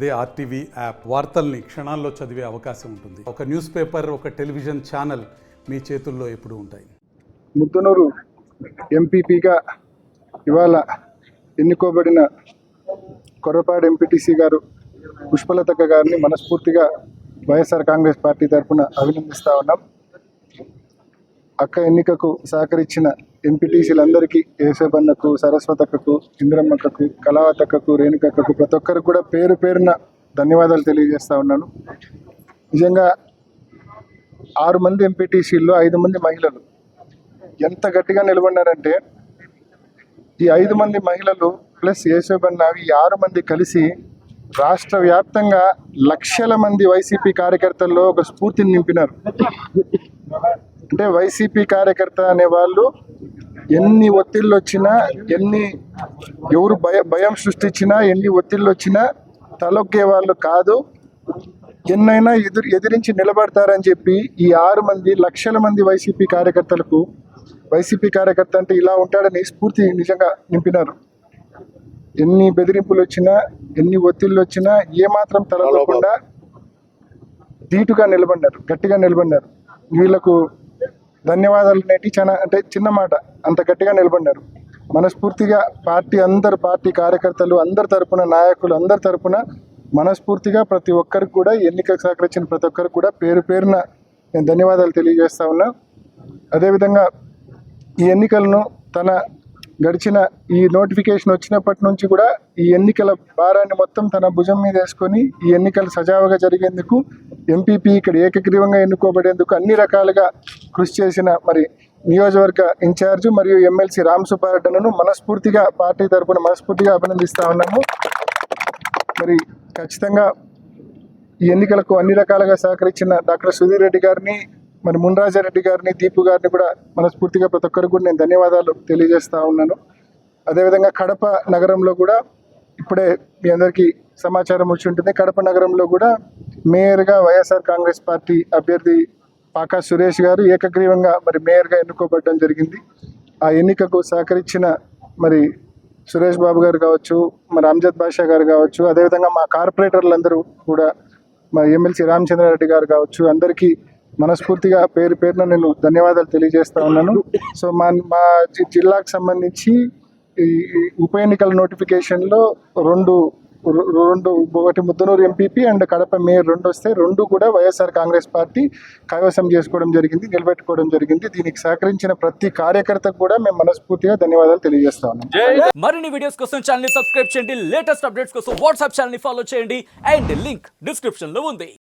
అదే RTV app వార్తల్ని క్షణాల్లో చదివే అవకాశం ఉంటుంది. ఒక న్యూస్ పేపర్, ఒక టెలివిజన్ ఛానల్ మీ చేతుల్లో ఎప్పుడూ ఉంటాయి. ముద్దనూరు ఎంపీపీగా ఇవాళ ఎన్నుకోబడిన కొర్రపాడు ఎంపీటీసీ గారు పుష్పలతక్క గారిని మనస్ఫూర్తిగా వైఎస్ఆర్ కాంగ్రెస్ పార్టీ తరఫున అభినందిస్తూ ఉన్నాం. అక్క ఎన్నికకు సహకరించిన ఎంపీటీసీలందరికీ, యేసబన్నకు, సరస్వతక్కకు, ఇంద్రమ్మక్కకు, కళావతక్కకు, రేణుకక్కకు ప్రతి ఒక్కరికి కూడా పేరు పేరున ధన్యవాదాలు తెలియజేస్తూ ఉన్నాను. నిజంగా 6 మంది ఎంపీటీసీల్లో 5 మంది మహిళలు ఎంత గట్టిగా నిలబడినారంటే, ఈ 5 మంది మహిళలు ప్లస్ యేసబన్న ఈ 6 మంది కలిసి రాష్ట్ర వ్యాప్తంగా లక్షల మంది వైసీపీ కార్యకర్తల్లో ఒక స్ఫూర్తిని నింపినారు. అంటే వైసీపీ కార్యకర్త అనే వాళ్ళు ఎన్ని ఒత్తిళ్ళు వచ్చినా, ఎవరు భయం సృష్టించినా, ఎన్ని ఒత్తిళ్ళు వచ్చినా తలొక్కే వాళ్ళు కాదు, ఎన్నైనా ఎదిరించి నిలబడతారని చెప్పి ఈ 6 మంది లక్షల మంది వైసీపీ కార్యకర్తలకు, వైసీపీ కార్యకర్త అంటే ఇలా ఉంటాడని స్ఫూర్తి నిజంగా నింపినారు. ఎన్ని బెదిరింపులు వచ్చినా, ఎన్ని ఒత్తిళ్ళు వచ్చినా ఏమాత్రం తలపకుండా ధీటుగా నిలబడ్డారు, గట్టిగా నిలబడ్డారు. వీళ్ళకు ధన్యవాదాలు అనేటి చిన్న మాట, అంత గట్టిగా నిలబడ్డారు. మనస్ఫూర్తిగా పార్టీ కార్యకర్తలు అందరి తరపున, నాయకులు అందరి తరపున మనస్ఫూర్తిగా ప్రతి ఒక్కరికి కూడా, ఎన్నికలకు సహకరించిన ప్రతి ఒక్కరికి కూడా పేరు పేరున నేను ధన్యవాదాలు తెలియజేస్తా ఉన్నా. అదేవిధంగా ఈ ఎన్నికలను గడిచిన ఈ నోటిఫికేషన్ వచ్చినప్పటి నుంచి కూడా ఈ ఎన్నికల భారాన్ని మొత్తం తన భుజం మీద వేసుకొని ఈ ఎన్నికలు సజావుగా జరిగేందుకు, ఎంపీపీ ఇక్కడ ఏకగ్రీవంగా ఎన్నుకోబడేందుకు అన్ని రకాలుగా కృషి చేసిన మరి నియోజకవర్గ ఇన్ఛార్జ్ మరియు ఎమ్మెల్సీ రామ్ సుబ్బారెడ్డిను మనస్ఫూర్తిగా పార్టీ తరఫున మనస్ఫూర్తిగా అభినందిస్తూ ఉన్నాము. మరి ఖచ్చితంగా ఈ ఎన్నికలకు అన్ని రకాలుగా సహకరించిన డాక్టర్ సుధీర్ రెడ్డి గారిని, మరి మున్రాజారెడ్డి గారిని, దీపు గారిని కూడా మనస్ఫూర్తిగా ప్రతి ఒక్కరికి కూడా నేను ధన్యవాదాలు తెలియజేస్తూ ఉన్నాను. అదేవిధంగా కడప నగరంలో కూడా ఇప్పుడే మీ అందరికీ సమాచారం వచ్చి ఉంటుంది. కడప నగరంలో కూడా మేయర్గా వైఎస్ఆర్ కాంగ్రెస్ పార్టీ అభ్యర్థి పాకా సురేష్ గారు ఏకగ్రీవంగా మరి మేయర్గా ఎన్నుకోబడడం జరిగింది. ఆ ఎన్నికకు సహకరించిన మరి సురేష్ బాబు గారు కావచ్చు, మరి అమ్జద్ బాషా గారు కావచ్చు, అదేవిధంగా మా కార్పొరేటర్లందరూ కూడా, మా ఎమ్మెల్సీ రామచంద్రారెడ్డి గారు కావచ్చు, అందరికీ మనస్ఫూర్తిగా పేరు పేరున నేను ధన్యవాదాలు తెలియజేస్తా ఉన్నాను. సో మా జిల్లాకు సంబంధించి ఈ ఉప ఎన్నికల నోటిఫికేషన్లో రెండు ఒకటి Muddanur MPP and Kadapa mayor 2 వస్తే 2 కూడా వైఎస్ఆర్ కాంగ్రెస్ పార్టీ కైవసం చేసుకోవడం జరిగింది, నిలబెట్టుకోవడం జరిగింది. దీనికి సహకరించిన ప్రతి కార్యకర్తకు కూడా మేము మనస్ఫూర్తిగా ధన్యవాదాలు తెలియజేస్తా ఉన్నాం. మరిన్ని వీడియోస్ కోసం ఛానల్ ని సబ్స్క్రైబ్ చేయండి, లేటెస్ట్ అప్డేట్స్ కోసం వాట్సాప్ ఛానల్ ని ఫాలో చేయండి అండ్ లింక్ డిస్క్రిప్షన్ లో ఉంది.